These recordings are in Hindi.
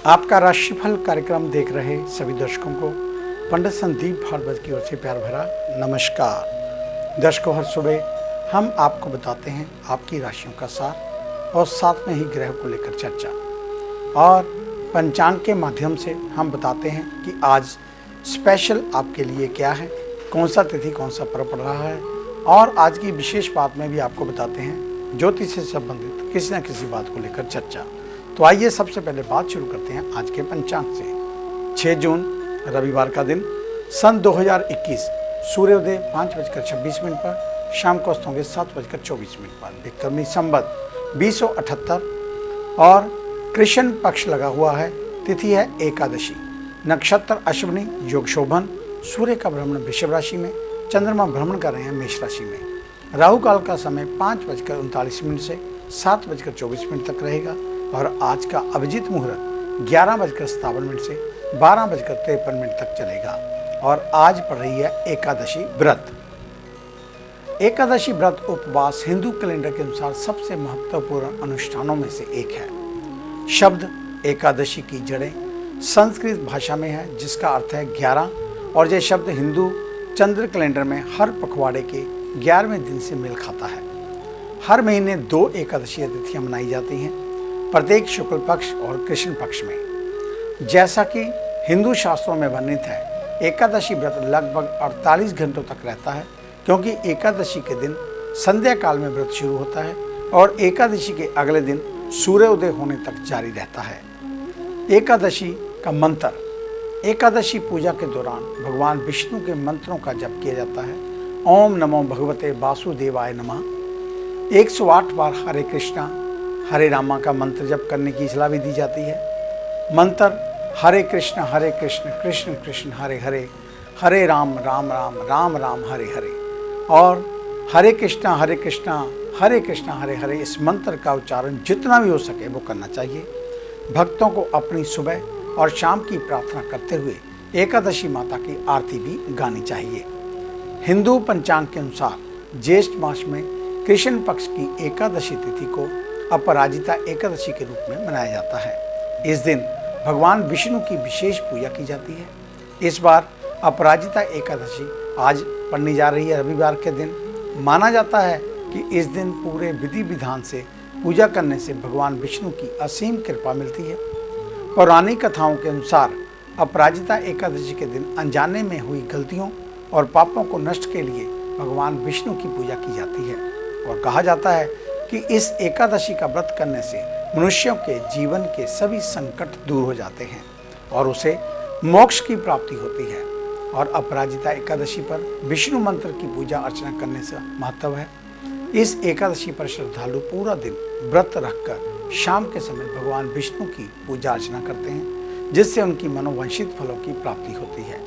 आपका राशिफल कार्यक्रम देख रहे सभी दर्शकों को पंडित संदीप भारद्वाज की ओर से प्यार भरा नमस्कार। दर्शकों, हर सुबह हम आपको बताते हैं आपकी राशियों का सार और साथ में ही ग्रह को लेकर चर्चा, और पंचांग के माध्यम से हम बताते हैं कि आज स्पेशल आपके लिए क्या है, कौन सा तिथि कौन सा पर्व पड़ रहा है, और आज की विशेष बात में भी आपको बताते हैं ज्योतिष से संबंधित किसी न किसी बात को लेकर चर्चा। तो आइए सबसे पहले बात शुरू करते हैं आज के पंचांग से। 6 जून रविवार का दिन, सन 2021, सूर्योदय 5:26 पर, शाम को अस्त होंगे 7:24 पर, विक्रमी संवत 2078 और कृष्ण पक्ष लगा हुआ है। तिथि है एकादशी, नक्षत्र अश्विनी, योग शोभन, सूर्य का भ्रमण वृषभ राशि में, चंद्रमा भ्रमण कर रहे हैं मेष राशि में। राहु काल का समय 5:39 से 7:24 तक रहेगा और आज का अभिजीत मुहूर्त 11:57 से 12:53 तक चलेगा। और आज पड़ रही है एकादशी व्रत। एकादशी व्रत उपवास हिंदू कैलेंडर के अनुसार सबसे महत्वपूर्ण अनुष्ठानों में से एक है। शब्द एकादशी की जड़ें संस्कृत भाषा में है, जिसका अर्थ है 11, और यह शब्द हिंदू चंद्र कैलेंडर में हर पखवाड़े के 11वें दिन से मेल खाता है। हर महीने 2 एकादशी तिथियां मनाई जाती हैं, प्रत्येक शुक्ल पक्ष और कृष्ण पक्ष में। जैसा कि हिंदू शास्त्रों में वर्णित है, एकादशी व्रत लगभग 48 घंटों तक रहता है, क्योंकि एकादशी के दिन संध्या काल में व्रत शुरू होता है और एकादशी के अगले दिन सूर्योदय होने तक जारी रहता है। एकादशी का मंत्र। एकादशी पूजा के दौरान भगवान विष्णु के मंत्रों का जप किया जाता है। ओम नमो भगवते वासुदेवाय नमः। 108 बार हरे कृष्णा हरे रामा का मंत्र जप करने की सलाह भी दी जाती है। मंत्र हरे कृष्ण कृष्ण कृष्ण हरे हरे, हरे राम राम राम राम राम हरे हरे, और हरे कृष्णा हरे कृष्णा हरे हरे, इस मंत्र का उच्चारण जितना भी हो सके वो करना चाहिए। भक्तों को अपनी सुबह और शाम की प्रार्थना करते हुए एकादशी माता की आरती भी गानी चाहिए। हिंदू पंचांग के अनुसार ज्येष्ठ मास में कृष्ण पक्ष की एकादशी तिथि को अपराजिता एकादशी के रूप में मनाया जाता है। इस दिन भगवान विष्णु की विशेष पूजा की जाती है। इस बार अपराजिता एकादशी आज पड़ने जा रही है रविवार के दिन। माना जाता है कि इस दिन पूरे विधि विधान से पूजा करने से भगवान विष्णु की असीम कृपा मिलती है। पौराणिक कथाओं के अनुसार अपराजिता एकादशी के दिन अनजाने में हुई गलतियों और पापों को नष्ट के लिए भगवान विष्णु की पूजा की जाती है, और कहा जाता है कि इस एकादशी का व्रत करने से मनुष्यों के जीवन के सभी संकट दूर हो जाते हैं और उसे मोक्ष की प्राप्ति होती है। और अपराजिता एकादशी पर विष्णु मंत्र की पूजा अर्चना करने से महत्व है। इस एकादशी पर श्रद्धालु पूरा दिन व्रत रखकर शाम के समय भगवान विष्णु की पूजा अर्चना करते हैं, जिससे उनकी मनोवांछित फलों की प्राप्ति होती है।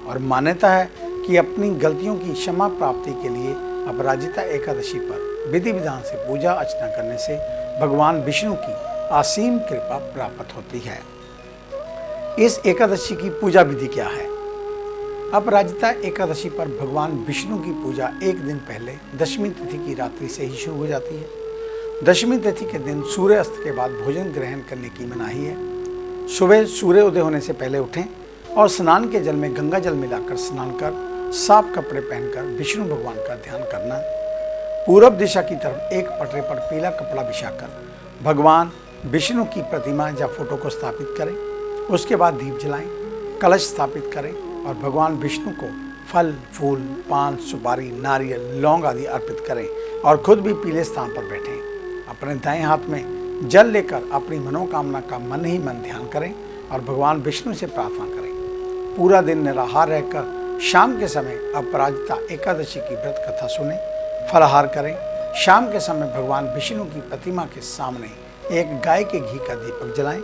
और मान्यता है कि अपनी गलतियों की क्षमा प्राप्ति के लिए अपराजिता एकादशी पर विधि विधान से पूजा अर्चना करने से भगवान विष्णु की असीम कृपा प्राप्त होती है। इस एकादशी की पूजा विधि क्या है? अपराजिता एकादशी पर भगवान विष्णु की पूजा एक दिन पहले दशमी तिथि की रात्रि से ही शुरू हो जाती है। दशमी तिथि के दिन सूर्य अस्त के बाद भोजन ग्रहण करने की मनाही है। सुबह सूर्योदय होने से पहले उठें और स्नान के जल में गंगा जल मिलाकर स्नान कर साफ कपड़े पहनकर विष्णु भगवान का ध्यान करना। पूरब दिशा की तरफ एक पटरे पर पीला कपड़ा बिछाकर भगवान विष्णु की प्रतिमा या फोटो को स्थापित करें। उसके बाद दीप जलाएं, कलश स्थापित करें और भगवान विष्णु को फल, फूल, पान, सुपारी, नारियल, लौंग आदि अर्पित करें और खुद भी पीले स्थान पर बैठें। अपने दाएं हाथ में जल लेकर अपनी मनोकामना का मन ही मन ध्यान करें और भगवान विष्णु से प्रार्थना करें। पूरा दिन निराहार रहकर शाम के समय अपराजिता एकादशी की व्रत कथा सुनें, फलाहार करें। शाम के समय भगवान विष्णु की प्रतिमा के सामने एक गाय के घी का दीपक जलाएं।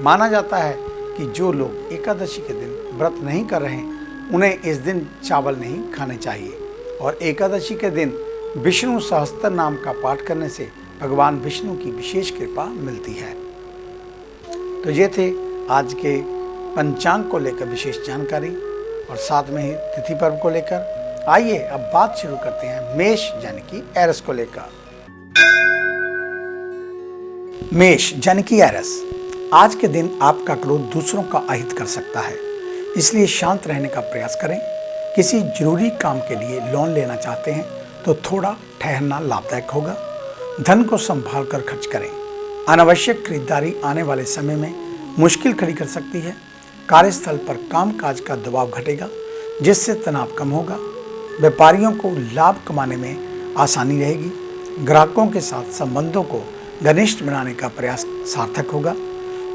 माना जाता है कि जो लोग एकादशी के दिन व्रत नहीं कर रहे हैं, उन्हें इस दिन चावल नहीं खाने चाहिए। और एकादशी के दिन विष्णु सहस्त्र नाम का पाठ करने से भगवान विष्णु की विशेष कृपा मिलती है। तो ये थे आज के पंचांग को लेकर विशेष जानकारी और साथ में ही तिथि पर्व को लेकर। आइए अब बात शुरू करते हैं मेष यानी कि एरस को लेकर। मेष यानी कि एरस आज के दिन आपका क्रोध दूसरों का अहित कर सकता है, इसलिए शांत रहने का प्रयास करें। किसी जरूरी काम के लिए लोन लेना चाहते हैं तो थोड़ा ठहरना लाभदायक होगा। धन को संभाल कर खर्च करें। अनावश्यक खरीदारी आने वाले समय में मुश्किल खड़ी कर सकती है। कार्यस्थल पर कामकाज का दबाव घटेगा, जिससे तनाव कम होगा। व्यापारियों को लाभ कमाने में आसानी रहेगी। ग्राहकों के साथ संबंधों को घनिष्ठ बनाने का प्रयास सार्थक होगा।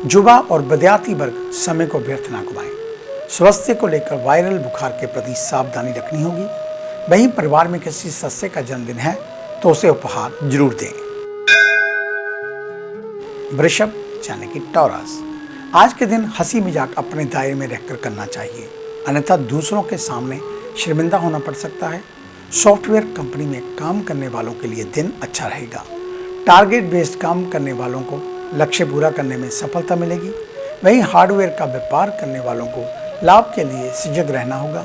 युवा और विद्यार्थी वर्ग समय को व्यर्थ ना गवाएं। स्वास्थ्य को लेकर वायरल बुखार के प्रति सावधानी रखनी होगी। वहीं परिवार में किसी सदस्य का जन्मदिन है तो उसे उपहार जरूर दें। वृषभ यानी कि टॉरस, आज के दिन हंसी मजाक अपने दायरे में रहकर करना चाहिए, अन्यथा दूसरों के सामने शर्मिंदा होना पड़ सकता है। सॉफ्टवेयर कंपनी में काम करने वालों के लिए दिन अच्छा रहेगा। टारगेट बेस्ड काम करने वालों को लक्ष्य पूरा करने में सफलता मिलेगी। वहीं हार्डवेयर का व्यापार करने वालों को लाभ के लिए सजग रहना होगा,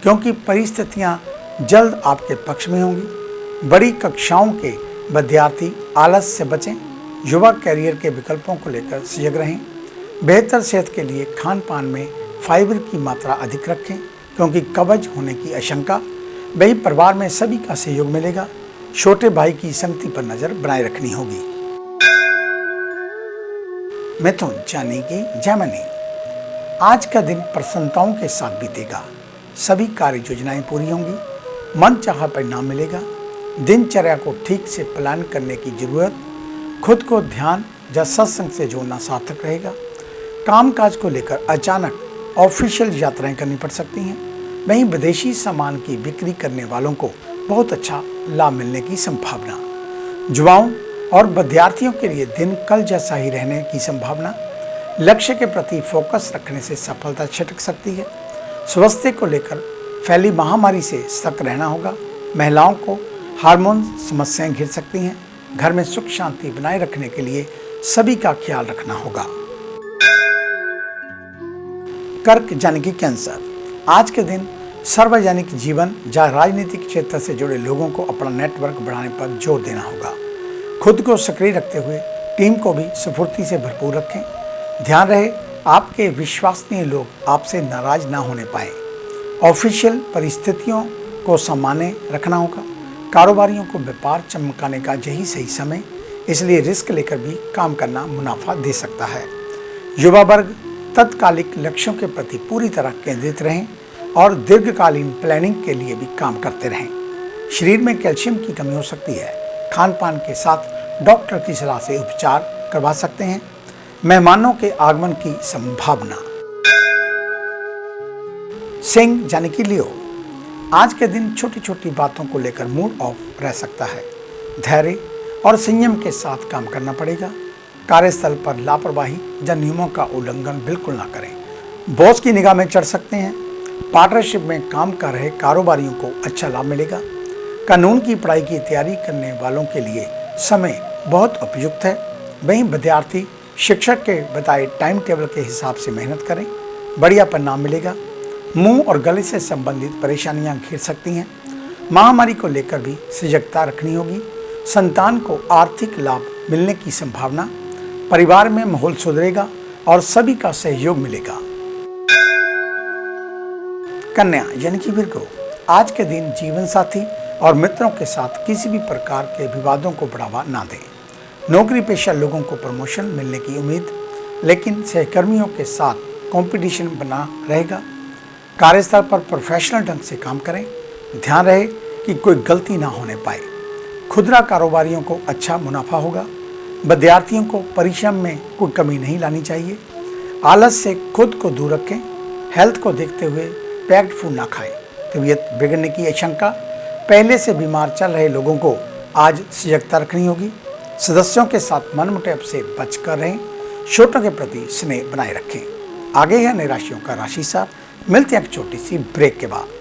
क्योंकि परिस्थितियां जल्द आपके पक्ष में होंगी। बड़ी कक्षाओं के विद्यार्थी आलस से बचें। युवा कैरियर के विकल्पों को लेकर सजग रहें। बेहतर सेहत के लिए खान पान में फाइबर की मात्रा अधिक रखें, क्योंकि कब्ज होने की आशंका। वही परिवार में सभी का सहयोग मिलेगा। छोटे भाई की संगति पर नजर बनाए रखनी होगी। मिथुन यानी कि जेमिनी, आज का दिन प्रसन्नताओं के साथ बीतेगा। सभी कार्य योजनाएं पूरी होंगी। मन चाहा परिणाम मिलेगा। दिनचर्या को ठीक से प्लान करने की जरूरत। खुद को ध्यान या सत्संग से जोड़ना सार्थक रहेगा। कामकाज को लेकर अचानक ऑफिशियल यात्राएं करनी पड़ सकती हैं। वहीं विदेशी सामान की बिक्री करने वालों को बहुत अच्छा लाभ मिलने की संभावना। युवाओं और विद्यार्थियों के लिए दिन कल जैसा ही रहने की संभावना। लक्ष्य के प्रति फोकस रखने से सफलता छिटक सकती है। स्वास्थ्य को लेकर फैली महामारी से सतर्क रहना होगा। महिलाओं को हार्मोन समस्याएं घिर सकती हैं। घर में सुख शांति बनाए रखने के लिए सभी का ख्याल रखना होगा। कर्क यानी कि कैंसर, आज के दिन सार्वजनिक जीवन या राजनीतिक क्षेत्र से जुड़े लोगों को अपना नेटवर्क बढ़ाने पर जोर देना होगा। खुद को सक्रिय रखते हुए टीम को भी स्फूर्ति से भरपूर रखें। ध्यान रहे आपके विश्वसनीय लोग आपसे नाराज ना होने पाए। ऑफिशियल परिस्थितियों को सामान्य रखना होगा। कारोबारियों को व्यापार चमकाने का यही सही समय, इसलिए रिस्क लेकर भी काम करना मुनाफा दे सकता है। युवा वर्ग तत्कालिक लक्ष्यों के प्रति पूरी तरह केंद्रित रहें और दीर्घकालीन प्लानिंग के लिए भी काम करते रहें। शरीर में कैल्शियम की कमी हो सकती है। खान पान के साथ डॉक्टर की सलाह से उपचार करवा सकते हैं। मेहमानों के आगमन की संभावना। सिंह यानी कि लियो, आज के दिन छोटी छोटी बातों को लेकर मूड ऑफ रह सकता है। धैर्य और संयम के साथ काम करना पड़ेगा। कार्यस्थल पर लापरवाही या नियमों का उल्लंघन बिल्कुल ना करें। बॉस की निगाह में चढ़ सकते हैं। पार्टनरशिप में काम कर रहे कारोबारियों को अच्छा लाभ मिलेगा। कानून की पढ़ाई की तैयारी करने वालों के लिए समय बहुत उपयुक्त है। वहीं विद्यार्थी शिक्षक के बताए टाइम टेबल के हिसाब से मेहनत करें, बढ़िया परिणाम मिलेगा। मुंह और गले से संबंधित परेशानियां घिर सकती हैं। महामारी को लेकर भी सजगता रखनी होगी। संतान को आर्थिक लाभ मिलने की संभावना। परिवार में माहौल सुधरेगा और सभी का सहयोग मिलेगा। कन्या यानी कि विर्गो, आज के दिन जीवन साथी और मित्रों के साथ किसी भी प्रकार के विवादों को बढ़ावा ना दें। नौकरी पेशा लोगों को प्रमोशन मिलने की उम्मीद, लेकिन सहकर्मियों के साथ कंपटीशन बना रहेगा। कार्यस्थल पर प्रोफेशनल ढंग से काम करें। ध्यान रहे कि कोई गलती ना होने पाए। खुदरा कारोबारियों को अच्छा मुनाफा होगा। विद्यार्थियों को परिश्रम में कोई कमी नहीं लानी चाहिए। आलस से खुद को दूर रखें। हेल्थ को देखते हुए पैक्ड फूड ना खाएं। तबीयत बिगड़ने की आशंका। पहले से बीमार चल रहे लोगों को आज सजगता रखनी होगी। सदस्यों के साथ मनमुटाव से बचकर रहें। छोटों के प्रति स्नेह बनाए रखें। आगे है नई राशियों का राशिसार। मिलते हैं एक छोटी सी ब्रेक के बाद।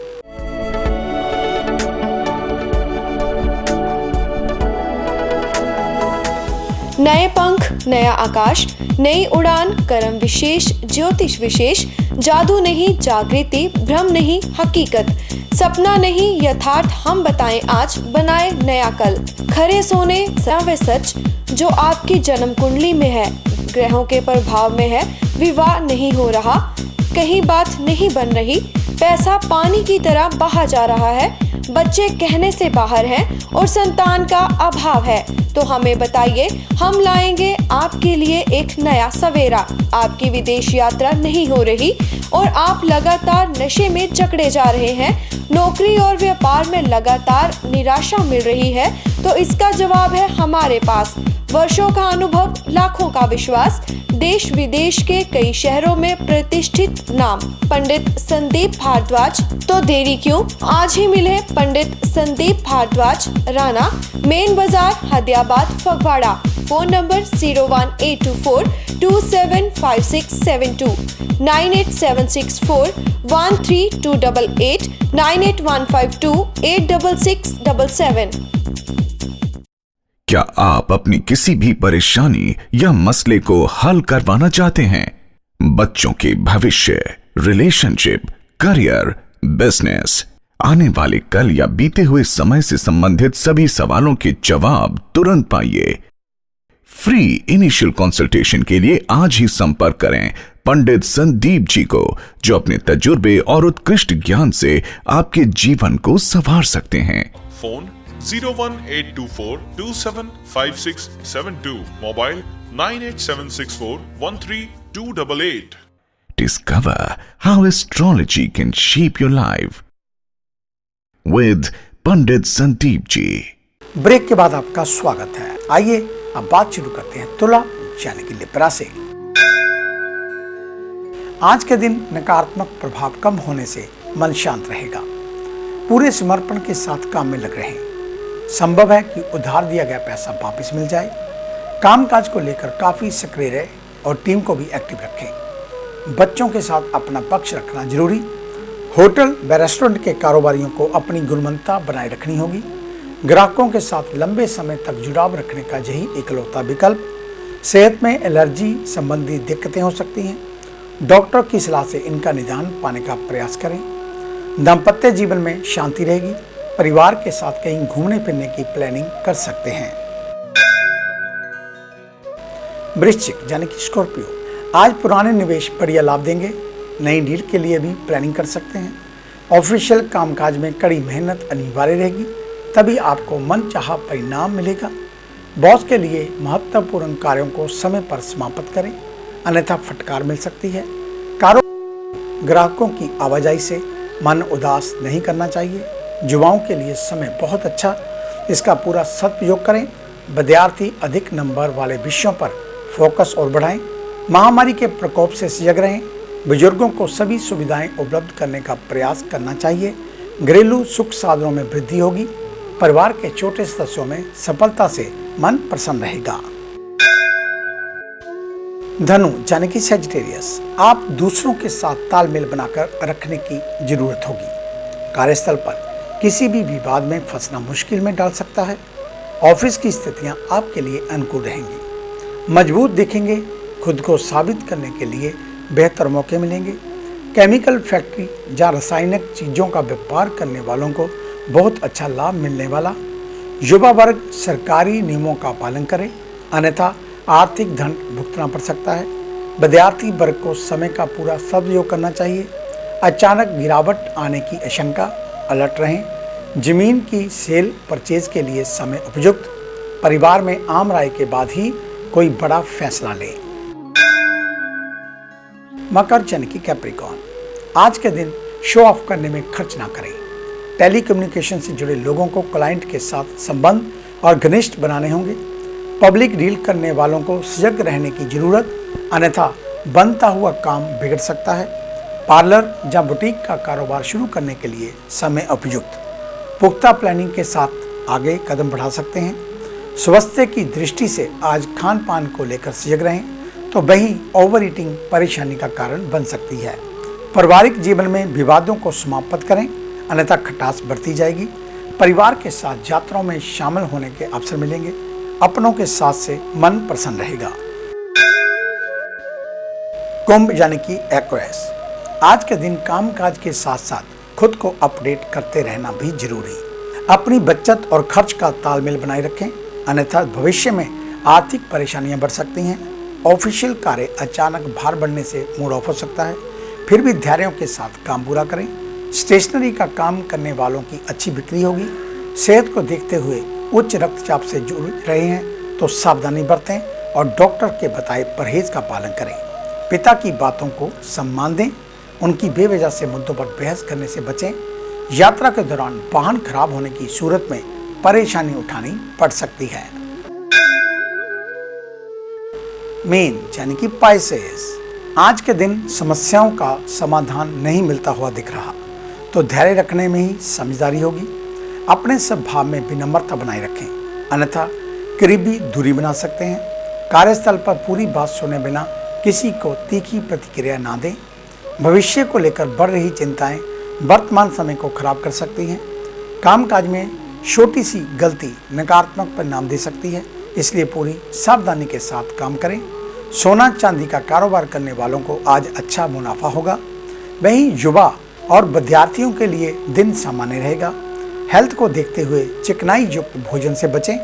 नए पंख, नया आकाश, नई उड़ान, कर्म विशेष, ज्योतिष विशेष, जादू नहीं जागृति, भ्रम नहीं हकीकत, सपना नहीं यथार्थ, हम बताएं आज, बनाए नया कल। खरे सोने व सच जो आपकी जन्म कुंडली में है ग्रहों के प्रभाव में है, विवाह नहीं हो रहा, कहीं बात नहीं बन रही, पैसा पानी की तरह बहा जा रहा है, बच्चे कहने से बाहर हैं और संतान का अभाव है, तो हमें बताइए, हम लाएंगे आपके लिए एक नया सवेरा। आपकी विदेश यात्रा नहीं हो रही और आप लगातार नशे में जकड़े जा रहे हैं, नौकरी और व्यापार में लगातार निराशा मिल रही है, तो इसका जवाब है हमारे पास। वर्षों का अनुभव, लाखों का विश्वास, देश विदेश के कई शहरों में प्रतिष्ठित नाम पंडित संदीप भारद्वाज। तो देरी क्यों, आज ही मिले पंडित संदीप भारद्वाज, राणा, मेन बाजार, हदियाबाद, फगवाड़ा। Phone number 01824275672, 9876413288, 9815286677। क्या आप अपनी किसी भी परेशानी या मसले को हल करवाना चाहते हैं? बच्चों के भविष्य, रिलेशनशिप, करियर, बिजनेस, आने वाले कल या बीते हुए समय से संबंधित सभी सवालों के जवाब तुरंत पाइए। फ्री इनिशियल कंसल्टेशन के लिए आज ही संपर्क करें पंडित संदीप जी को, जो अपने तजुर्बे और उत्कृष्ट ज्ञान से आपके जीवन को संवार सकते हैं। Phone 01824275672, mobile 9876413288। Discover how astrology can shape your life with Pandit Sandeep ji. Break के बाद आपका स्वागत है। आइए अब बात शुरू करते हैं तुला यानी कि लिब्रा से। आज के दिन नकारात्मक प्रभाव कम होने से मन शांत रहेगा। पूरे समर्पण के साथ काम में लग रहे हैं। संभव है कि उधार दिया गया पैसा वापस मिल जाए। कामकाज को लेकर काफी सक्रिय रहे और टीम को भी एक्टिव रखें। बच्चों के साथ अपना पक्ष रखना जरूरी। होटल व रेस्टोरेंट के कारोबारियों को अपनी गुणवत्ता बनाए रखनी होगी। ग्राहकों के साथ लंबे समय तक जुड़ाव रखने का यही इकलौता विकल्प। सेहत में एलर्जी संबंधी दिक्कतें हो सकती हैं। डॉक्टर की सलाह से इनका निदान पाने का प्रयास करें। दाम्पत्य जीवन में शांति रहेगी। परिवार के साथ कहीं घूमने फिरने की प्लानिंग कर सकते हैं। वृश्चिक यानी कि स्कॉर्पियो, आज पुराने निवेश बढ़िया लाभ देंगे। नई डील के लिए भी प्लानिंग कर सकते हैं। ऑफिशियल कामकाज में कड़ी मेहनत अनिवार्य रहेगी, तभी आपको मनचाहा परिणाम मिलेगा। बॉस के लिए महत्वपूर्ण कार्यों को समय पर समाप्त करें, अन्यथा फटकार मिल सकती है। ग्राहकों की आवाजाही से मन उदास नहीं करना चाहिए। युवाओं के लिए समय बहुत अच्छा, इसका पूरा सदुपयोग करें। विद्यार्थी अधिक नंबर वाले विषयों पर फोकस और बढ़ाएं। महामारी के प्रकोप से सजग रहें। बुजुर्गों को सभी सुविधाएं उपलब्ध करने का प्रयास करना चाहिए। घरेलू सुख साधनों में वृद्धि होगी। परिवार के छोटे सदस्यों में सफलता से मन प्रसन्न रहेगा। धनु यानी कि सेजिटेरियस, आप दूसरों के साथ तालमेल बनाकर रखने की जरूरत होगी। कार्यस्थल पर किसी भी विवाद में फंसना मुश्किल में डाल सकता है। ऑफिस की स्थितियां आपके लिए अनुकूल रहेंगी। मजबूत दिखेंगे। खुद को साबित करने के लिए बेहतर मौके मिलेंगे। केमिकल फैक्ट्री या रासायनिक चीज़ों का व्यापार करने वालों को बहुत अच्छा लाभ मिलने वाला। युवा वर्ग सरकारी नियमों का पालन करे, अन्यथा आर्थिक दंड भुगतना पड़ सकता है। विद्यार्थी वर्ग को समय का पूरा सदुपयोग करना चाहिए। अचानक गिरावट आने की आशंका, अलर्ट रहें। जमीन की सेल परचेज के लिए समय उपयुक्त। परिवार में आम राय के बाद ही कोई बड़ा फैसला लें। मकर यानी कि कैप्रिकॉर्न, आज के दिन शो ऑफ करने में खर्च ना करें। टेलीकम्युनिकेशन से जुड़े लोगों को क्लाइंट के साथ संबंध और घनिष्ठ बनाने होंगे। पब्लिक डील करने वालों को सजग रहने की जरूरत, अन्यथा बनता हुआ काम बिगड़ सकता है। पार्लर या बुटीक का कारोबार शुरू करने के लिए समय उपयुक्त। पुख्ता प्लानिंग के साथ आगे कदम बढ़ा सकते हैं। स्वास्थ्य की दृष्टि से आज खान पान को लेकर सजग रहें, तो वहीं ओवर ईटिंग परेशानी का कारण बन सकती है। पारिवारिक जीवन में विवादों को समाप्त करें, अन्यथा खटास बढ़ती जाएगी। परिवार के साथ यात्राओं में शामिल होने के अवसर मिलेंगे। अपनों के साथ से मन प्रसन्न रहेगा। कुंभ यानी कि एक्वेरियस, आज के दिन कामकाज के साथ साथ खुद को अपडेट करते रहना भी जरूरी। अपनी बचत और खर्च का तालमेल बनाए रखें, अन्यथा भविष्य में आर्थिक परेशानियां बढ़ सकती हैं। ऑफिशियल कार्य अचानक भार बढ़ने से मूड ऑफ हो सकता है, फिर भी धैर्य के साथ काम पूरा करें। स्टेशनरी का काम करने वालों की अच्छी बिक्री होगी। सेहत को देखते हुए उच्च रक्तचाप से जूझ रहे हैं तो सावधानी बरतें और डॉक्टर के बताए परहेज का पालन करें। पिता की बातों को सम्मान दें, उनकी बेवजह से मुद्दों पर बहस करने से बचें। यात्रा के दौरान वाहन खराब होने की सूरत में परेशानी उठानी पड़ सकती है। मीन यानी कि पाइसेस, आज के दिन समस्याओं का समाधान नहीं मिलता हुआ दिख रहा, तो धैर्य रखने में ही समझदारी होगी। अपने स्वभाव में विनम्रता बनाए रखें, अन्यथा करीबी दूरी बना सकते हैं। कार्यस्थल पर पूरी बात सुने बिना किसी को तीखी प्रतिक्रिया ना दें। भविष्य को लेकर बढ़ रही चिंताएं वर्तमान समय को खराब कर सकती हैं। कामकाज में छोटी सी गलती नकारात्मक परिणाम दे सकती है, इसलिए पूरी सावधानी के साथ काम करें। सोना चांदी का कारोबार करने वालों को आज अच्छा मुनाफा होगा। वहीं युवा और विद्यार्थियों के लिए दिन सामान्य रहेगा। हेल्थ को देखते हुए चिकनाई युक्त भोजन से बचें।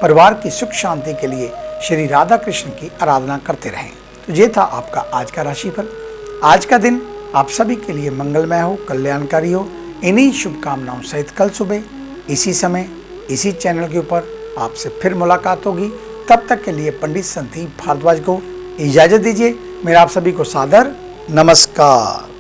परिवार की सुख शांति के लिए श्री राधा कृष्ण की आराधना करते रहें। तो ये था आपका आज का राशिफल। आज का दिन आप सभी के लिए मंगलमय हो, कल्याणकारी हो। इन्हीं शुभकामनाओं सहित कल सुबह इसी समय इसी चैनल के ऊपर आपसे फिर मुलाकात होगी। तब तक के लिए पंडित संदीप भारद्वाज को इजाज़त दीजिए। मेरा आप सभी को सादर नमस्कार।